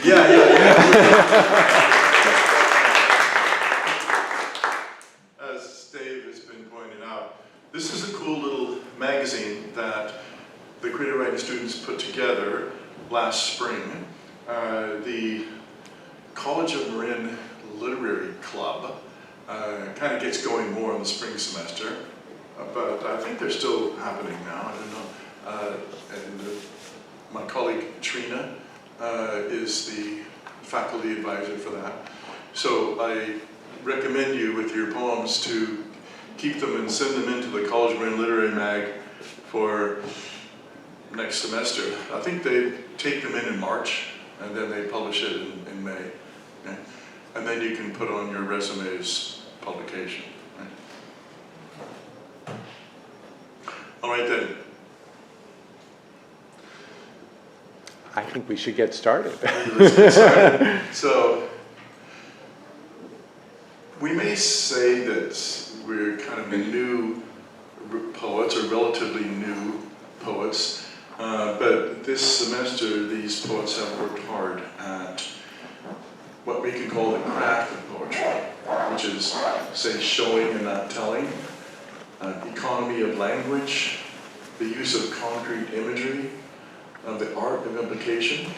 As Dave has been pointing out, this is a cool little magazine that the creative writing students put together last spring. The College of Marin Literary Club kind of gets going more in the spring semester, but I think they're still happening now, I don't know. My colleague Trina is the faculty advisor for that. So I recommend you with your poems to keep them and send them into the College of Marin Literary Mag for next semester. I think they take them in March and then they publish it in May. Okay? And then you can put on your resume's publication. Right? All right then. I think we should get started. Let's get started. So, we may say that we're kind of new poets, or relatively new poets, but this semester these poets have worked hard at what we can call the craft of poetry, which is, say, showing and not telling, economy of language, the use of concrete imagery, the art of implication,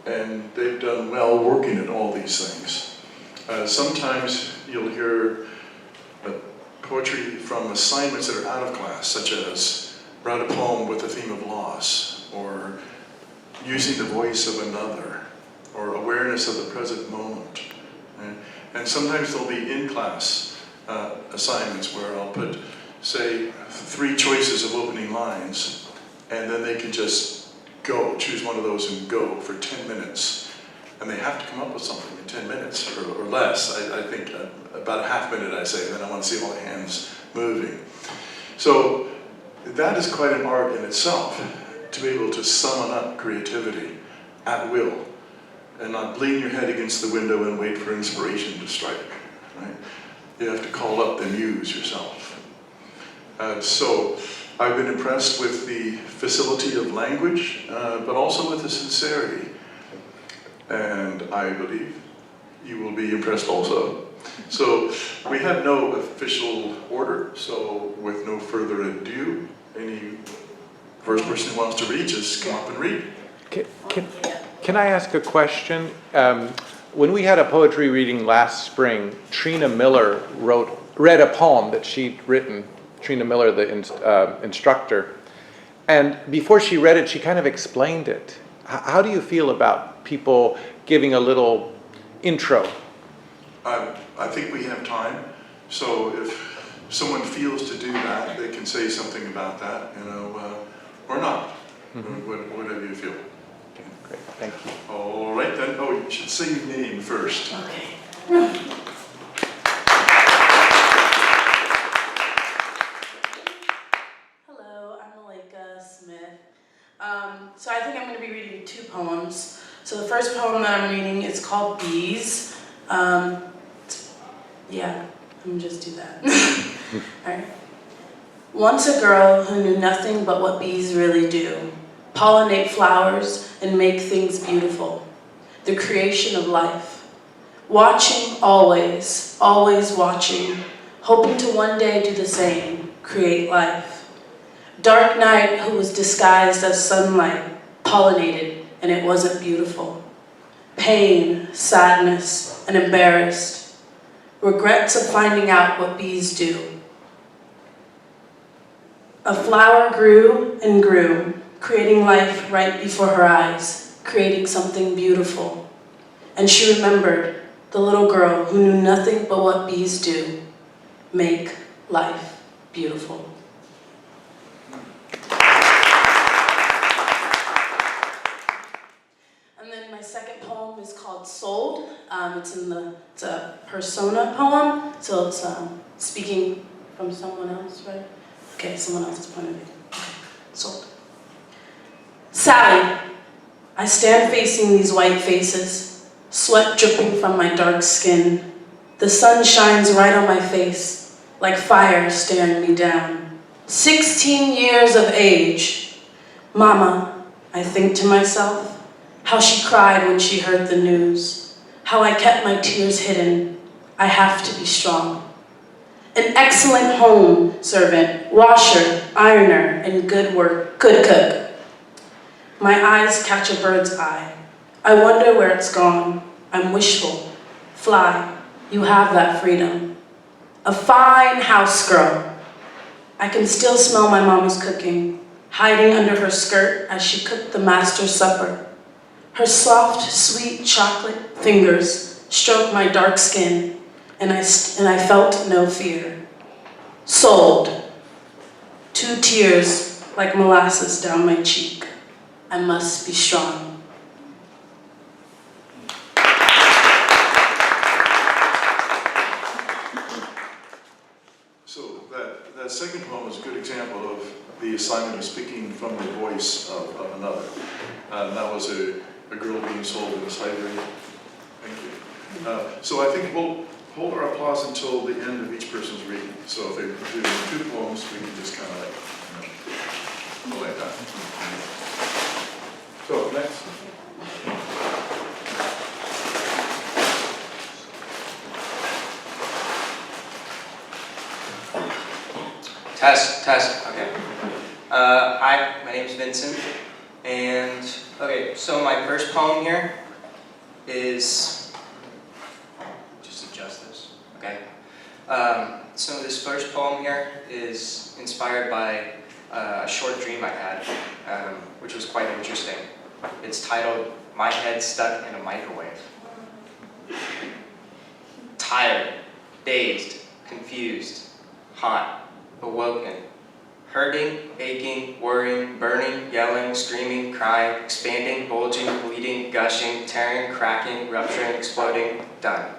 and they've done well working at all these things. Sometimes you'll hear poetry from assignments that are out of class, such as write a poem with a theme of loss, or using the voice of another, or awareness of the present moment. And sometimes there'll be in-class assignments where I'll put, say, 3 choices of opening lines, and then they can just choose one of those and go for 10 minutes. And they have to come up with something in 10 minutes or less. I think about a half minute I say, and then I want to see all the hands moving. So that is quite an art in itself, to be able to summon up creativity at will and not lean your head against the window and wait for inspiration to strike. Right? You have to call up the muse yourself. So I've been impressed with the facility of language, but also with the sincerity. And I believe you will be impressed also. So we have no official order, so with no further ado, any first person who wants to read, just come up and read. Can I ask a question? When we had a poetry reading last spring, Trina Miller read a poem that she'd written, Trina Miller, the instructor, and before she read it, she kind of explained it. How do you feel about people giving a little intro? I think we have time, so if someone feels to do that, they can say something about that, or not, whatever you feel. Okay, great, thank you. All right then. Oh, you should say your name first. Okay. So I think I'm going to be reading 2 poems. So the first poem that I'm reading is called Bees. Yeah, let me just do that. All right. Once a girl who knew nothing but what bees really do, pollinate flowers and make things beautiful, the creation of life. Watching always, always watching, hoping to one day do the same, create life. Dark night who was disguised as sunlight, pollinated, and it wasn't beautiful. Pain, sadness, and embarrassed. Regrets of finding out what bees do. A flower grew and grew, creating life right before her eyes, creating something beautiful. And she remembered the little girl who knew nothing but what bees do, make life beautiful. My second poem is called Sold. It's a persona poem, so it's speaking from someone else, right? Okay, someone else's point of view. Okay. Sold. Sally, I stand facing these white faces, sweat dripping from my dark skin. The sun shines right on my face, like fire staring me down. 16 years of age. Mama, I think to myself, How she cried when she heard the news. How I kept my tears hidden. I have to be strong. An excellent home servant, washer, ironer, and good cook. My eyes catch a bird's eye. I wonder where it's gone. I'm wishful. Fly, you have that freedom. A fine house girl. I can still smell my mama's cooking, hiding under her skirt as she cooked the master's supper. Her soft, sweet chocolate fingers stroked my dark skin, and I felt no fear. Sold. 2 tears like molasses down my cheek. I must be strong. So that second poem is a good example of the assignment of speaking from the voice of another. That was a girl being sold in slavery. Thank you. So I think we'll hold our applause until the end of each person's reading. So if they do 2 poems, we can just kind of go like that. So next. Test, okay. Hi, my name is Vincent, and, okay, so my first poem here is, just adjust this, okay. So this first poem here is inspired by a short dream I had, which was quite interesting. It's titled, My Head Stuck in a Microwave. Tired, dazed, confused, hot, awoken, hurting, aching, worrying, burning, yelling, screaming, crying, expanding, bulging, bleeding, gushing, tearing, cracking, rupturing, exploding, done.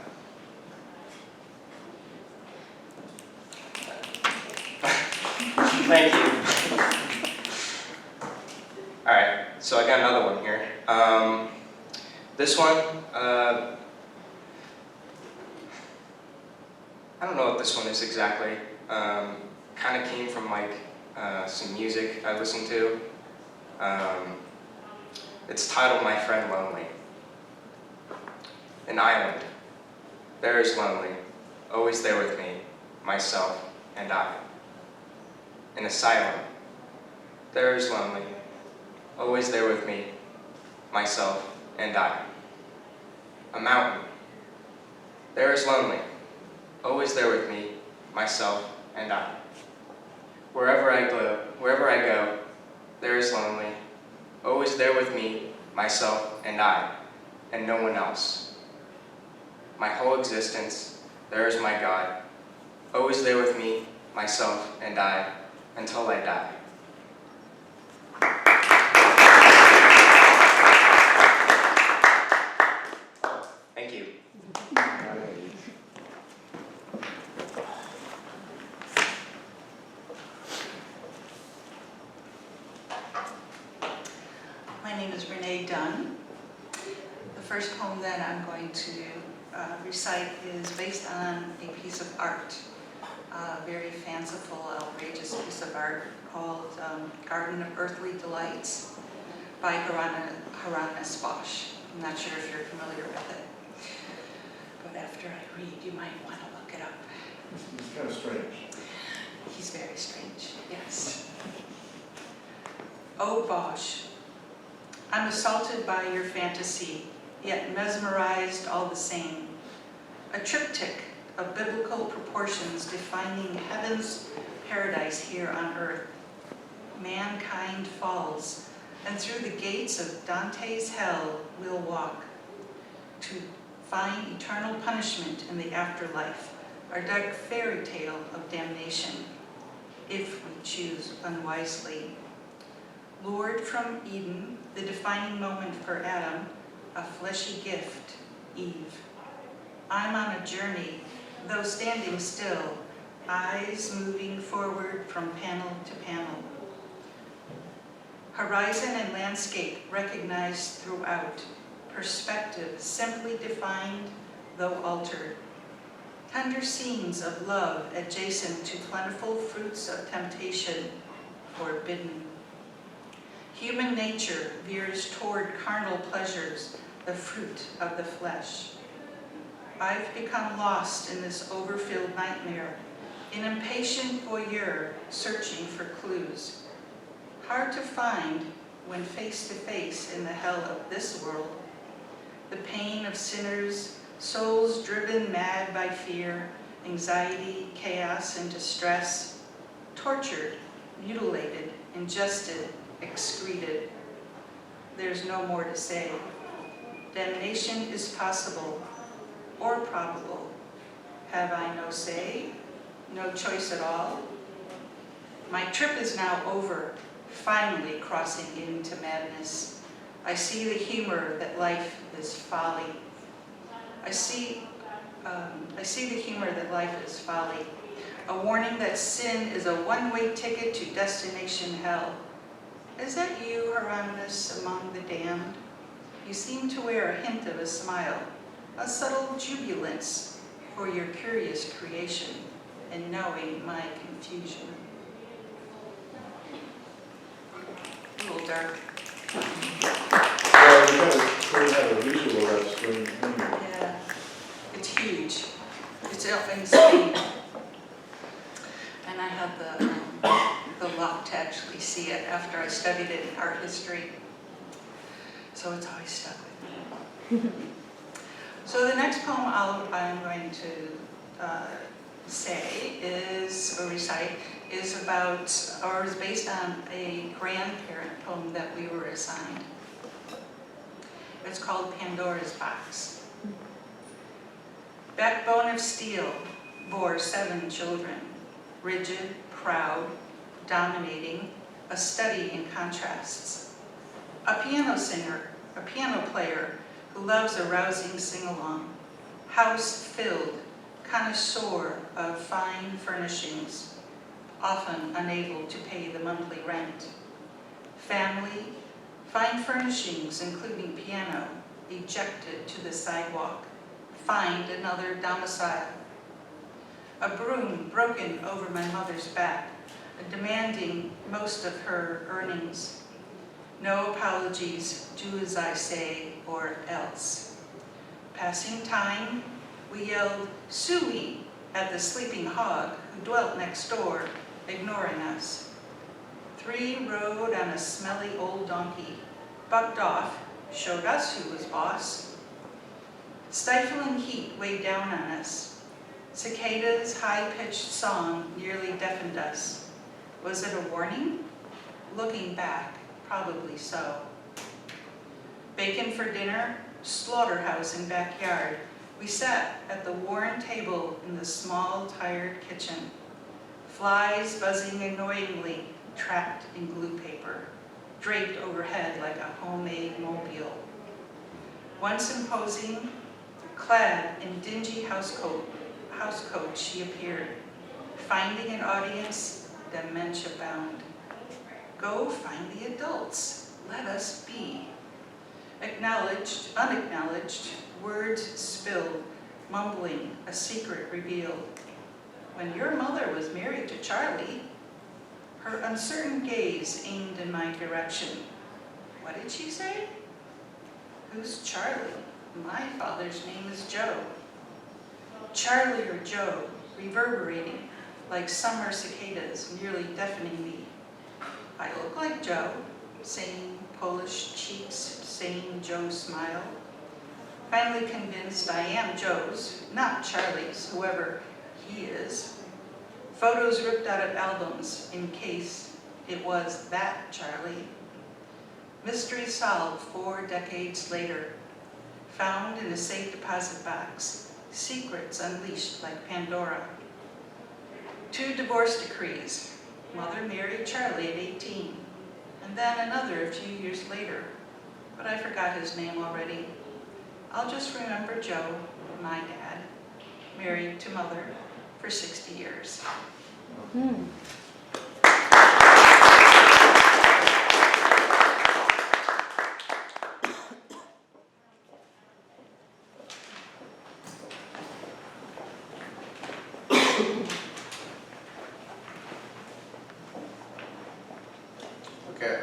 Thank you. Alright, so I got another one here. This one, I don't know what this one is exactly. Kind of came from like some music I listened to. It's titled My Friend Lonely. An island. There is lonely, always there with me, myself and I. An asylum. There is lonely, always there with me, myself and I. A mountain. There is lonely, always there with me, myself and I. Wherever I go, there is lonely, always there with me, myself and I, and no one else. My whole existence, there is my God, always there with me, myself and I, until I die. Thank you. My name is Renee Dunn. The first poem that I'm going to recite is based on a piece of art, a very fanciful, outrageous piece of art called Garden of Earthly Delights by Hieronymus Bosch. I'm not sure if you're familiar with it, but after I read, you might want to look it up. It's kind of strange. He's very strange, yes. Oh, Bosch, I'm assaulted by your fantasy, yet mesmerized all the same. A triptych of biblical proportions defining heaven's paradise here on earth. Mankind falls, and through the gates of Dante's hell we'll walk to find eternal punishment in the afterlife, our dark fairy tale of damnation, if we choose unwisely. Lured from Eden, the defining moment for Adam, a fleshy gift, Eve. I'm on a journey, though standing still, eyes moving forward from panel to panel. Horizon and landscape recognized throughout, perspective simply defined, though altered. Tender scenes of love adjacent to plentiful fruits of temptation, forbidden. Human nature veers toward carnal pleasures, the fruit of the flesh. I've become lost in this overfilled nightmare, an impatient voyeur searching for clues. Hard to find when face to face in the hell of this world. The pain of sinners, souls driven mad by fear, anxiety, chaos, and distress, tortured, mutilated, ingested, excreted. There's no more to say. Damnation is possible or probable. Have I no say? No choice at all? My trip is now over, finally crossing into madness. I see the humor that life is folly. I see the humor that life is folly. A warning that sin is a one-way ticket to destination hell. Is that you, Hieronymus, among the damned? You seem to wear a hint of a smile, a subtle jubilance for your curious creation and knowing my confusion. A little dark. Well, we have a visual of that spring. Yeah, it's huge. It's up in Spain. And I had the luck to actually see it after I studied it in art history. So it's always stuck with me. So the next poem I'm going to say is, or recite, is about, or is based on a grandparent poem that we were assigned. It's called Pandora's Box. Backbone of steel bore 7 children, rigid, proud, dominating, a study in contrasts. A piano singer, a piano player who loves a rousing sing-along, house-filled, connoisseur of fine furnishings, often unable to pay the monthly rent. Family, fine furnishings including piano, ejected to the sidewalk, find another domicile. A broom broken over my mother's back, demanding most of her earnings. No apologies, do as I say or else. Passing time, we yelled "Suey" at the sleeping hog who dwelt next door, ignoring us. 3 rode on a smelly old donkey, bucked off, showed us who was boss. Stifling heat weighed down on us. Cicadas' high-pitched song nearly deafened us. Was it a warning? Looking back, probably so. Bacon for dinner, slaughterhouse in backyard. We sat at the worn table in the small, tired kitchen. Flies buzzing annoyingly, trapped in glue paper, draped overhead like a homemade mobile. Once imposing, clad in dingy housecoat, she appeared, finding an audience dementia-bound. Go find the adults, let us be. Acknowledged, unacknowledged, words spilled, mumbling, a secret revealed. When your mother was married to Charlie, her uncertain gaze aimed in my direction. What did she say? Who's Charlie? My father's name is Joe. Charlie or Joe, reverberating like summer cicadas, nearly deafening me. I look like Joe, same Polish cheeks, same Joe smile. Finally convinced I am Joe's, not Charlie's, whoever he is. Photos ripped out of albums in case it was that Charlie. Mystery solved 4 decades later. Found in a safe deposit box, secrets unleashed like Pandora. 2 divorce decrees. Mother married Charlie at 18, and then another a few years later, but I forgot his name already. I'll just remember Joe, my dad, married to Mother for 60 years. Okay,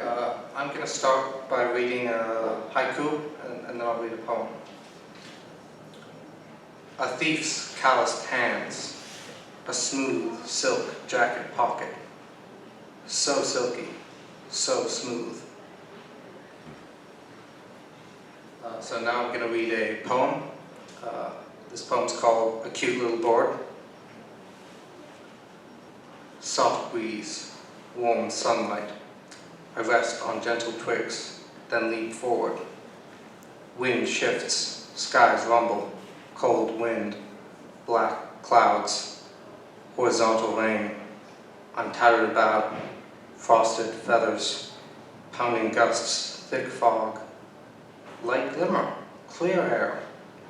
I'm gonna to start by reading a haiku, and then I'll read a poem. A thief's calloused hands, a smooth silk jacket pocket, so silky, so smooth. So now I'm going to read a poem. This poem's called A Cute Little Board. Soft breeze, warm sunlight. I rest on gentle twigs, then leap forward. Wind shifts, skies rumble, cold wind, black clouds, horizontal rain. I'm tattered about, frosted feathers, pounding gusts, thick fog. Light glimmer, clear air,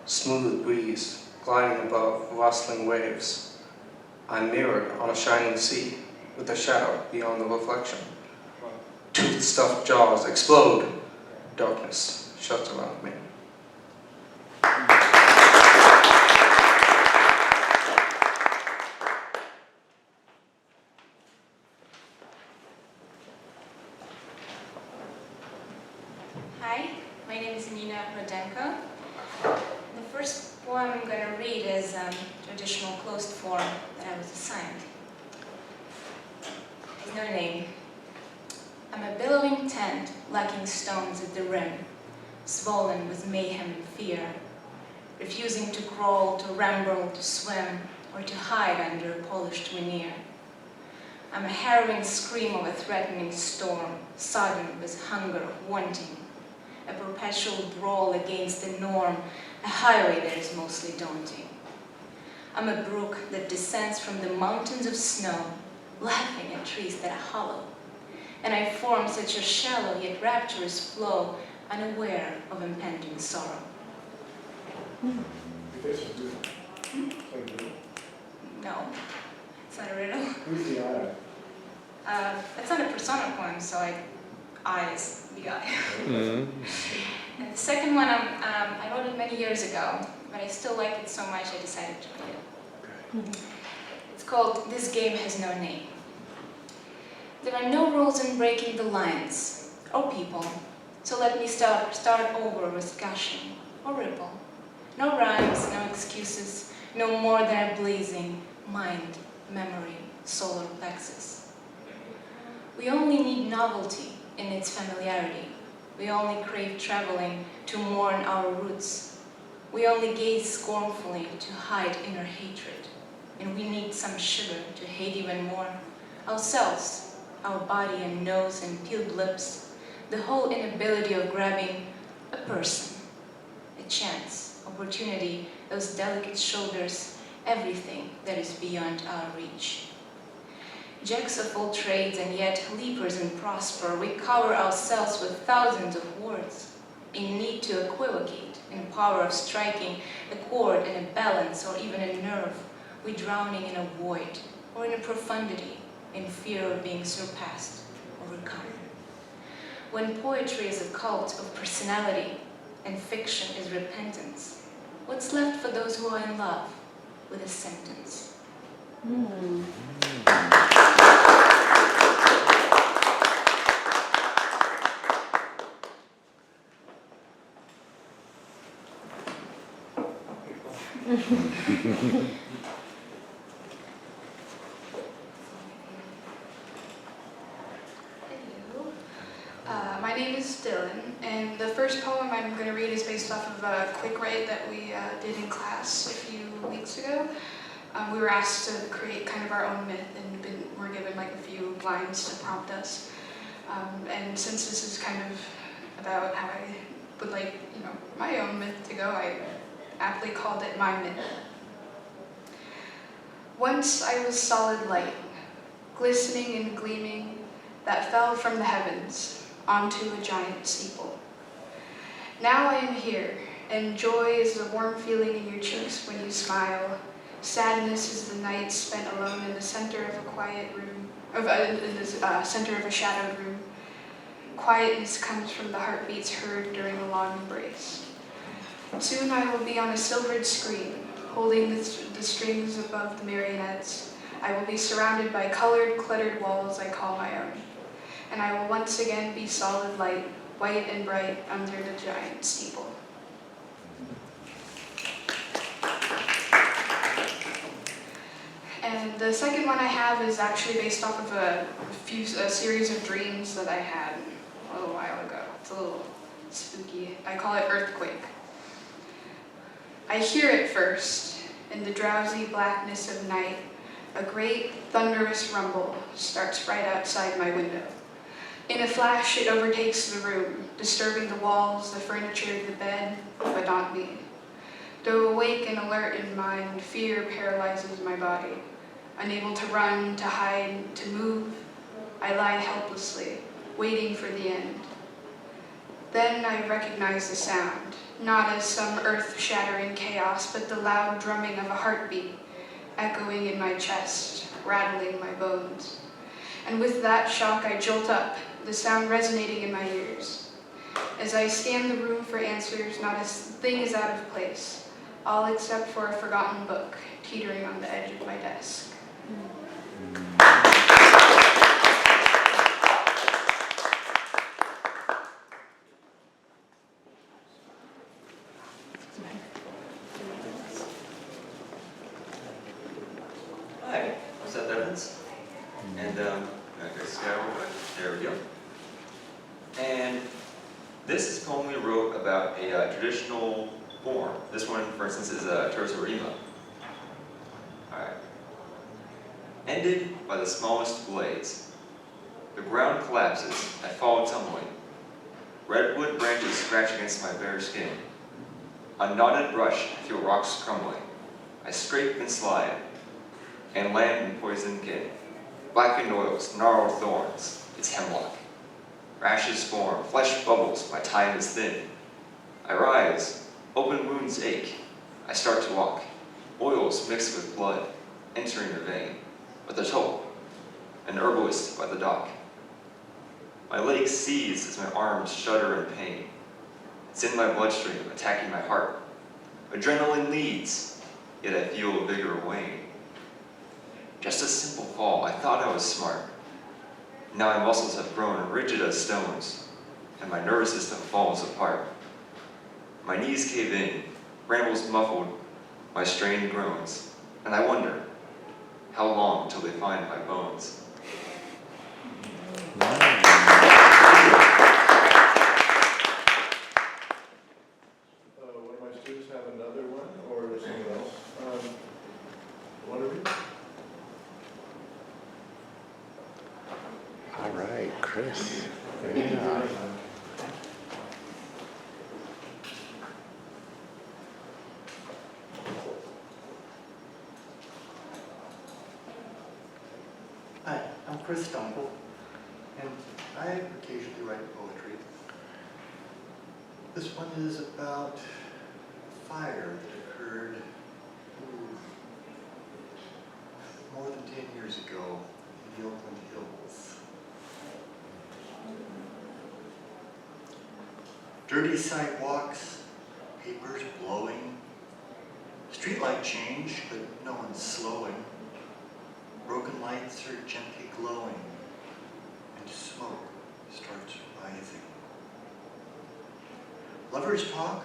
smooth breeze, gliding above rustling waves. I'm mirrored on a shining sea, with a shadow beyond the reflection. Tooth-stuffed jaws explode. Darkness shuts around me. Hi, my name is Nina Rodenko. The first poem I'm going to read is a traditional closed form that I was assigned. There's no name. I'm a billowing tent lacking stones at the rim, swollen with mayhem and fear, refusing to crawl, to ramble, to swim, or to hide under a polished veneer. I'm a harrowing scream of a threatening storm, sodden with hunger, wanting, a perpetual brawl against the norm, a highway that is mostly daunting. I'm a brook that descends from the mountains of snow, laughing at trees that are hollow. And I form such a shallow yet rapturous flow, unaware of impending sorrow. No, it's not a riddle. Who's the I? It's not a persona poem, so I is the I. Mm. And the second one, I wrote it many years ago, but I still liked it so much I decided to read it. It's called This Game Has No Name. There are no rules in breaking the lines, or people, so let me start over with gushing, or ripple. No rhymes, no excuses, no more than a blazing mind, memory, solar plexus. We only need novelty in its familiarity. We only crave traveling to mourn our roots. We only gaze scornfully to hide inner hatred. And we need some sugar to hate even more. Ourselves, our body and nose and peeled lips, the whole inability of grabbing a person, a chance, opportunity, those delicate shoulders, everything that is beyond our reach. Jacks of all trades and yet leapers and prosper, we cover ourselves with thousands of words, in need to equivocate, in power of striking a chord in a balance or even a nerve, we drowning in a void or in a profundity, in fear of being surpassed, overcome. When poetry is a cult of personality and fiction is repentance, what's left for those who are in love with a sentence? My name is Dylan, and the first poem I'm going to read is based off of a quick write that we did in class a few weeks ago. We were asked to create kind of our own myth, and were given like a few lines to prompt us. And since this is kind of about how I would like, my own myth to go, I aptly called it My Myth. Once I was solid light, glistening and gleaming, that fell from the heavens onto a giant steeple. Now I am here, and joy is the warm feeling in your cheeks when you smile. Sadness is the night spent alone in the center of a quiet room, in the center of a shadowed room. Quietness comes from the heartbeats heard during a long embrace. Soon I will be on a silvered screen, holding the strings above the marionettes. I will be surrounded by colored, cluttered walls I call my own. and I will once again be solid light, white and bright under the giant steeple. And the second one I have is actually based off of a series of dreams that I had a little while ago. It's a little spooky. I call it Earthquake. I hear it first, in the drowsy blackness of night. A great thunderous rumble starts right outside my window. In a flash, it overtakes the room, disturbing the walls, the furniture, the bed, but not me. Though awake and alert in mind, fear paralyzes my body. Unable to run, to hide, to move, I lie helplessly, waiting for the end. Then I recognize the sound, not as some earth-shattering chaos, but the loud drumming of a heartbeat, echoing in my chest, rattling my bones. And with that shock, I jolt up, the sound resonating in my ears. As I scan the room for answers, not a thing is out of place, all except for a forgotten book teetering on the edge of my desk. Hi, I'm Seth Evans, and there we go. And this is a poem we wrote about a traditional form. This one, for instance, is a terza rima. Alright. Ended by the smallest blades. The ground collapses, I fall tumbling. Redwood branches scratch against my bare skin. On knotted brush, I feel rocks crumbling. I scrape and slide, and land in poison kin. Blackened oils, gnarled thorns, it's hemlock. Rashes form, flesh bubbles, my time is thin. I rise, open wounds ache. I start to walk. Oils mixed with blood, entering the vein. With a toll, an herbalist by the dock. My legs seize as my arms shudder in pain. It's in my bloodstream, attacking my heart. Adrenaline leads, yet I feel vigor wane. Just a simple fall, I thought I was smart. Now my muscles have grown rigid as stones, and my nervous system falls apart. My knees cave in, brambles muffled my strained groans, and I wonder, how long till they find my bones? One of my students have another one, or someone else. One of you? All right, Chris. Yeah. Hi, I'm Chris Dunkel, and I occasionally write poetry. This one is about a fire that occurred more than 10 years ago in the Oakland Hills. Dirty sidewalks, papers blowing, streetlight change, but no one's slowing. Broken lights are gently glowing, and smoke starts rising. Lovers talk,